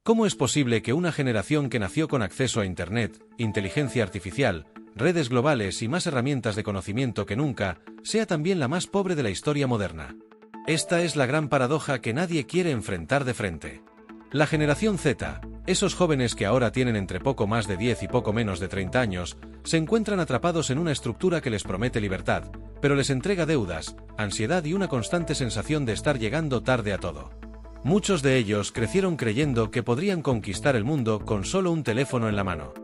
¿Cómo es posible que una generación que nació con acceso a Internet, inteligencia artificial, redes globales y más herramientas de conocimiento que nunca, sea también la más pobre de la historia moderna? Esta es la gran paradoja que nadie quiere enfrentar de frente. La generación Z, esos jóvenes que ahora tienen entre poco más de 10 y poco menos de 30 años, se encuentran atrapados en una estructura que les promete libertad, pero les entrega deudas, ansiedad y una constante sensación de estar llegando tarde a todo. Muchos de ellos crecieron creyendo que podrían conquistar el mundo con solo un teléfono en la mano.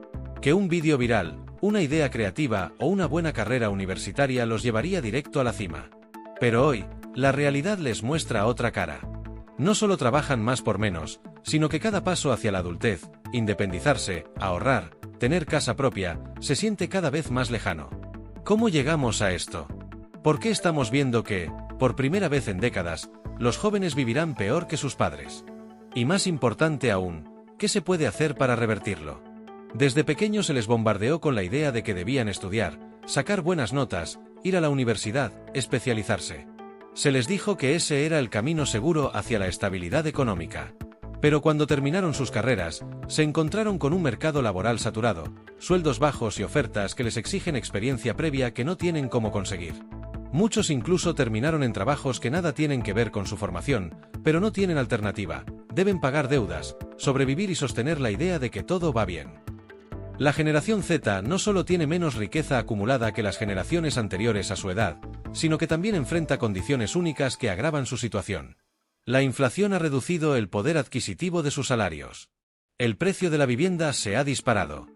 Que un vídeo viral, una idea creativa o una buena carrera universitaria los llevaría directo a la cima. Pero hoy, la realidad les muestra otra cara. No solo trabajan más por menos, sino que cada paso hacia la adultez, independizarse, ahorrar, tener casa propia, se siente cada vez más lejano. ¿Cómo llegamos a esto? ¿Por qué estamos viendo que, por primera vez en décadas, los jóvenes vivirán peor que sus padres? Y más importante aún, ¿qué se puede hacer para revertirlo? Desde pequeños se les bombardeó con la idea de que debían estudiar, sacar buenas notas, ir a la universidad, especializarse. Se les dijo que ese era el camino seguro hacia la estabilidad económica. Pero cuando terminaron sus carreras, se encontraron con un mercado laboral saturado, sueldos bajos y ofertas que les exigen experiencia previa que no tienen cómo conseguir. Muchos incluso terminaron en trabajos que nada tienen que ver con su formación, pero no tienen alternativa, deben pagar deudas, sobrevivir y sostener la idea de que todo va bien. La generación Z no solo tiene menos riqueza acumulada que las generaciones anteriores a su edad, sino que también enfrenta condiciones únicas que agravan su situación. La inflación ha reducido el poder adquisitivo de sus salarios. El precio de la vivienda se ha disparado.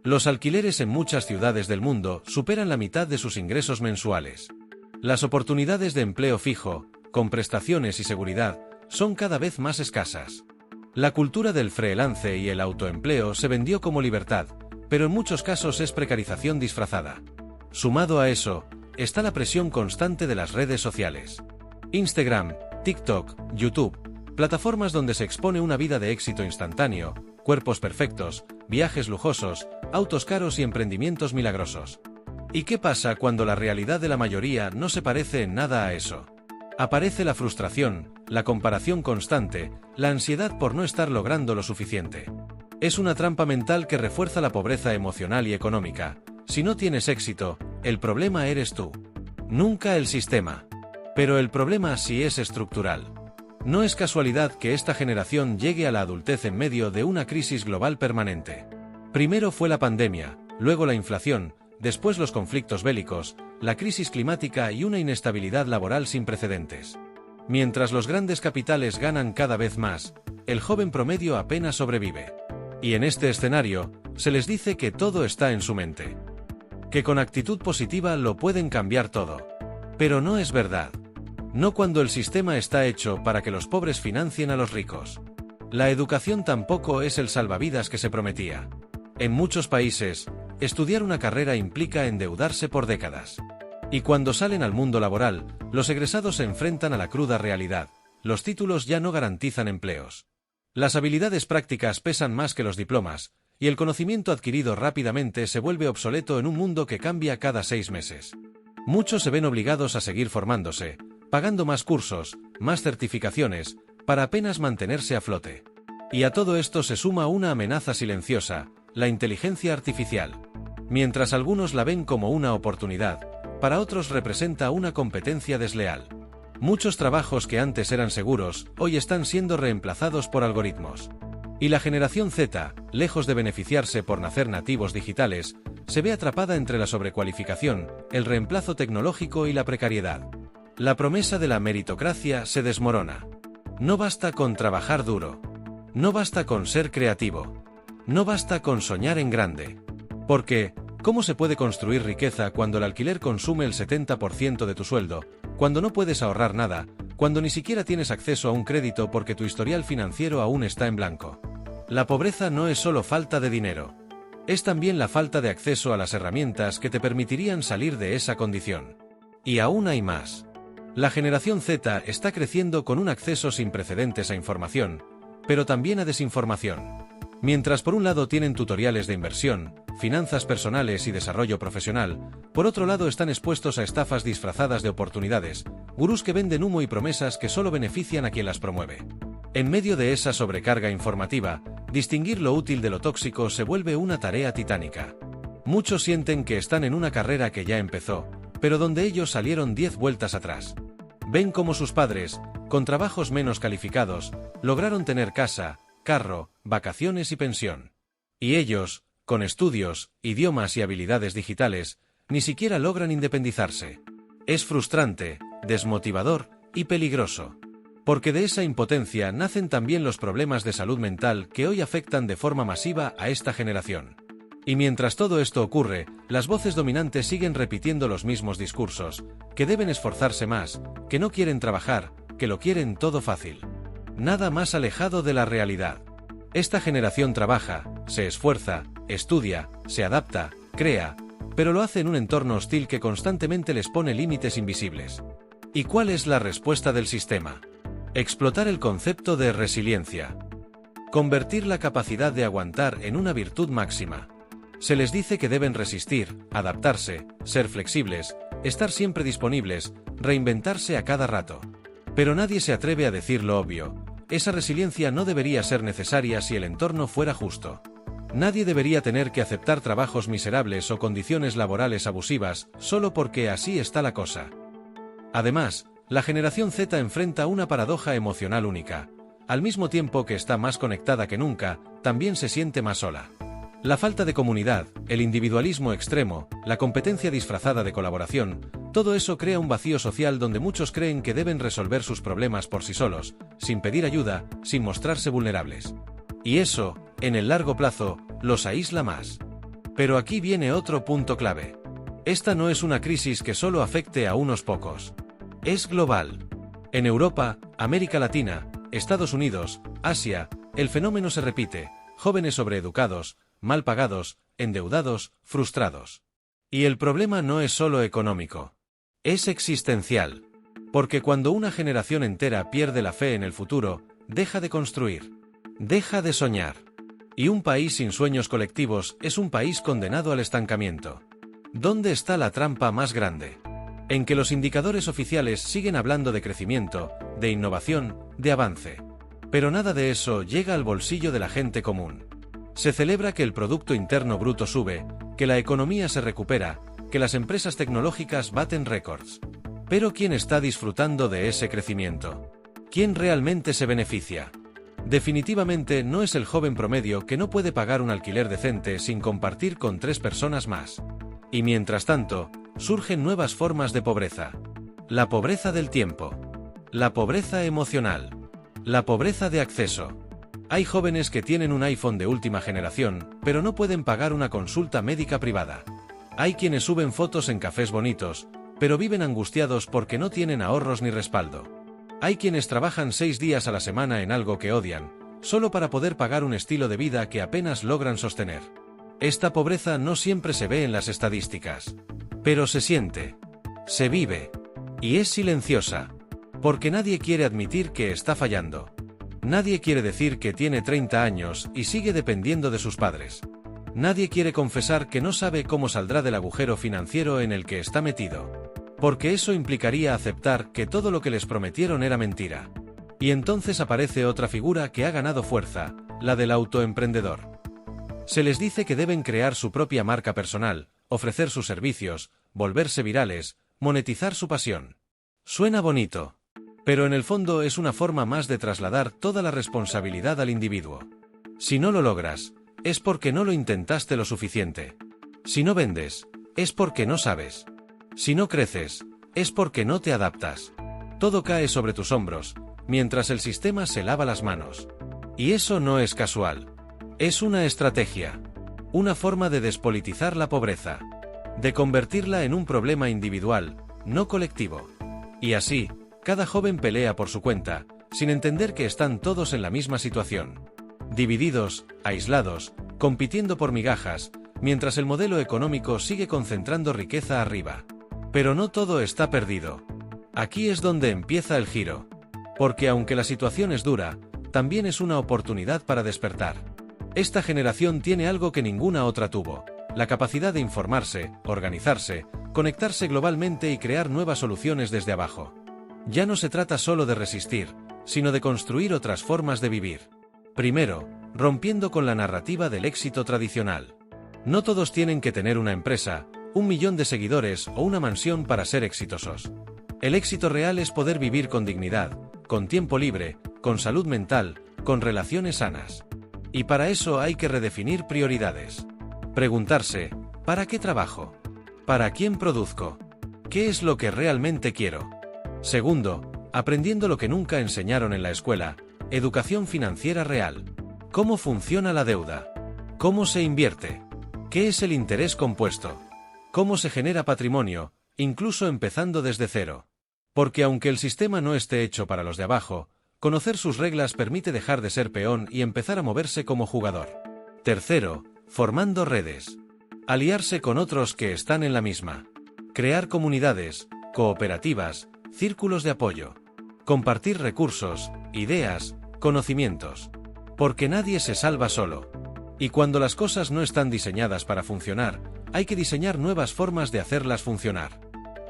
Los alquileres en muchas ciudades del mundo superan la mitad de sus ingresos mensuales. Las oportunidades de empleo fijo, con prestaciones y seguridad, son cada vez más escasas. La cultura del freelance y el autoempleo se vendió como libertad, pero en muchos casos es precarización disfrazada. Sumado a eso, está la presión constante de las redes sociales. Instagram, TikTok, YouTube, plataformas donde se expone una vida de éxito instantáneo, cuerpos perfectos, viajes lujosos, autos caros y emprendimientos milagrosos. ¿Y qué pasa cuando la realidad de la mayoría no se parece en nada a eso? Aparece la frustración, la comparación constante, la ansiedad por no estar logrando lo suficiente. Es una trampa mental que refuerza la pobreza emocional y económica. Si no tienes éxito, el problema eres tú. Nunca el sistema. Pero el problema sí es estructural. No es casualidad que esta generación llegue a la adultez en medio de una crisis global permanente. Primero fue la pandemia, luego la inflación, después los conflictos bélicos, la crisis climática y una inestabilidad laboral sin precedentes. Mientras los grandes capitales ganan cada vez más, el joven promedio apenas sobrevive. Y en este escenario, se les dice que todo está en su mente. Que con actitud positiva lo pueden cambiar todo. Pero no es verdad. No cuando el sistema está hecho para que los pobres financien a los ricos. La educación tampoco es el salvavidas que se prometía. En muchos países, estudiar una carrera implica endeudarse por décadas. Y cuando salen al mundo laboral, los egresados se enfrentan a la cruda realidad. Los títulos ya no garantizan empleos. Las habilidades prácticas pesan más que los diplomas, y el conocimiento adquirido rápidamente se vuelve obsoleto en un mundo que cambia cada 6 meses. Muchos se ven obligados a seguir formándose, pagando más cursos, más certificaciones, para apenas mantenerse a flote. Y a todo esto se suma una amenaza silenciosa, la inteligencia artificial. Mientras algunos la ven como una oportunidad, para otros representa una competencia desleal. Muchos trabajos que antes eran seguros, hoy están siendo reemplazados por algoritmos. Y la generación Z, lejos de beneficiarse por nacer nativos digitales, se ve atrapada entre la sobrecualificación, el reemplazo tecnológico y la precariedad. La promesa de la meritocracia se desmorona. No basta con trabajar duro. No basta con ser creativo. No basta con soñar en grande. Porque, ¿cómo se puede construir riqueza cuando el alquiler consume el 70% de tu sueldo, cuando no puedes ahorrar nada, cuando ni siquiera tienes acceso a un crédito porque tu historial financiero aún está en blanco? La pobreza no es solo falta de dinero. Es también la falta de acceso a las herramientas que te permitirían salir de esa condición. Y aún hay más. La generación Z está creciendo con un acceso sin precedentes a información, pero también a desinformación. Mientras por un lado tienen tutoriales de inversión, finanzas personales y desarrollo profesional, por otro lado están expuestos a estafas disfrazadas de oportunidades, gurús que venden humo y promesas que solo benefician a quien las promueve. En medio de esa sobrecarga informativa, Distinguir lo útil de lo tóxico se vuelve una tarea titánica. Muchos sienten que están en una carrera que ya empezó, pero donde ellos salieron 10 vueltas atrás. Ven cómo sus padres, con trabajos menos calificados, lograron tener casa, carro, vacaciones y pensión. Y ellos, con estudios, idiomas y habilidades digitales, ni siquiera logran independizarse. Es frustrante, desmotivador y peligroso. Porque de esa impotencia nacen también los problemas de salud mental que hoy afectan de forma masiva a esta generación. Y mientras todo esto ocurre, las voces dominantes siguen repitiendo los mismos discursos, que deben esforzarse más, que no quieren trabajar, que lo quieren todo fácil. Nada más alejado de la realidad. Esta generación trabaja, se esfuerza, estudia, se adapta, crea, pero lo hace en un entorno hostil que constantemente les pone límites invisibles. ¿Y cuál es la respuesta del sistema? Explotar el concepto de resiliencia. Convertir la capacidad de aguantar en una virtud máxima. Se les dice que deben resistir, adaptarse, ser flexibles, estar siempre disponibles, reinventarse a cada rato. Pero nadie se atreve a decir lo obvio. Esa resiliencia no debería ser necesaria si el entorno fuera justo. Nadie debería tener que aceptar trabajos miserables o condiciones laborales abusivas, solo porque así está la cosa. Además, la generación Z enfrenta una paradoja emocional única. Al mismo tiempo que está más conectada que nunca, también se siente más sola. La falta de comunidad, el individualismo extremo, la competencia disfrazada de colaboración, todo eso crea un vacío social donde muchos creen que deben resolver sus problemas por sí solos, sin pedir ayuda, sin mostrarse vulnerables. Y eso, en el largo plazo, los aísla más. Pero aquí viene otro punto clave. Esta no es una crisis que solo afecte a unos pocos. Es global. En Europa, América Latina, Estados Unidos, Asia, el fenómeno se repite: jóvenes sobreeducados, mal pagados, endeudados, frustrados. Y el problema no es solo económico. Es existencial. Porque cuando una generación entera pierde la fe en el futuro, deja de construir. Deja de soñar. Y un país sin sueños colectivos es un país condenado al estancamiento. ¿Dónde está la trampa más grande? En que los indicadores oficiales siguen hablando de crecimiento, de innovación, de avance. Pero nada de eso llega al bolsillo de la gente común. Se celebra que el Producto Interno Bruto sube, que la economía se recupera, que las empresas tecnológicas baten récords. Pero ¿quién está disfrutando de ese crecimiento? ¿Quién realmente se beneficia? Definitivamente no es el joven promedio que no puede pagar un alquiler decente sin compartir con 3 personas más. Y mientras tanto, surgen nuevas formas de pobreza. La pobreza del tiempo. La pobreza emocional. La pobreza de acceso. Hay jóvenes que tienen un iPhone de última generación, pero no pueden pagar una consulta médica privada. Hay quienes suben fotos en cafés bonitos, pero viven angustiados porque no tienen ahorros ni respaldo. Hay quienes trabajan 6 días a la semana en algo que odian, solo para poder pagar un estilo de vida que apenas logran sostener. Esta pobreza no siempre se ve en las estadísticas. Pero se siente. Se vive. Y es silenciosa. Porque nadie quiere admitir que está fallando. Nadie quiere decir que tiene 30 años y sigue dependiendo de sus padres. Nadie quiere confesar que no sabe cómo saldrá del agujero financiero en el que está metido. Porque eso implicaría aceptar que todo lo que les prometieron era mentira. Y entonces aparece otra figura que ha ganado fuerza, la del autoemprendedor. Se les dice que deben crear su propia marca personal, ofrecer sus servicios, volverse virales, monetizar su pasión. Suena bonito. Pero en el fondo es una forma más de trasladar toda la responsabilidad al individuo. Si no lo logras, es porque no lo intentaste lo suficiente. Si no vendes, es porque no sabes. Si no creces, es porque no te adaptas. Todo cae sobre tus hombros, mientras el sistema se lava las manos. Y eso no es casual. Es una estrategia. Una forma de despolitizar la pobreza. De convertirla en un problema individual, no colectivo. Y así, cada joven pelea por su cuenta, sin entender que están todos en la misma situación. Divididos, aislados, compitiendo por migajas, mientras el modelo económico sigue concentrando riqueza arriba. Pero no todo está perdido. Aquí es donde empieza el giro. Porque aunque la situación es dura, también es una oportunidad para despertar. Esta generación tiene algo que ninguna otra tuvo: la capacidad de informarse, organizarse, conectarse globalmente y crear nuevas soluciones desde abajo. Ya no se trata solo de resistir, sino de construir otras formas de vivir. Primero, rompiendo con la narrativa del éxito tradicional. No todos tienen que tener una empresa, 1 millón de seguidores o una mansión para ser exitosos. El éxito real es poder vivir con dignidad, con tiempo libre, con salud mental, con relaciones sanas. Y para eso hay que redefinir prioridades. Preguntarse, ¿para qué trabajo? ¿Para quién produzco? ¿Qué es lo que realmente quiero? Segundo, aprendiendo lo que nunca enseñaron en la escuela, educación financiera real. ¿Cómo funciona la deuda? ¿Cómo se invierte? ¿Qué es el interés compuesto? ¿Cómo se genera patrimonio, incluso empezando desde cero? Porque aunque el sistema no esté hecho para los de abajo, conocer sus reglas permite dejar de ser peón y empezar a moverse como jugador. Tercero, formando redes. Aliarse con otros que están en la misma. Crear comunidades, cooperativas, círculos de apoyo. Compartir recursos, ideas, conocimientos. Porque nadie se salva solo. Y cuando las cosas no están diseñadas para funcionar, hay que diseñar nuevas formas de hacerlas funcionar.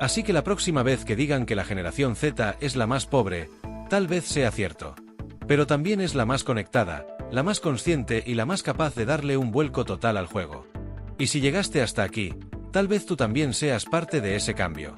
Así que la próxima vez que digan que la generación Z es la más pobre, tal vez sea cierto. Pero también es la más conectada, la más consciente y la más capaz de darle un vuelco total al juego. Y si llegaste hasta aquí, tal vez tú también seas parte de ese cambio.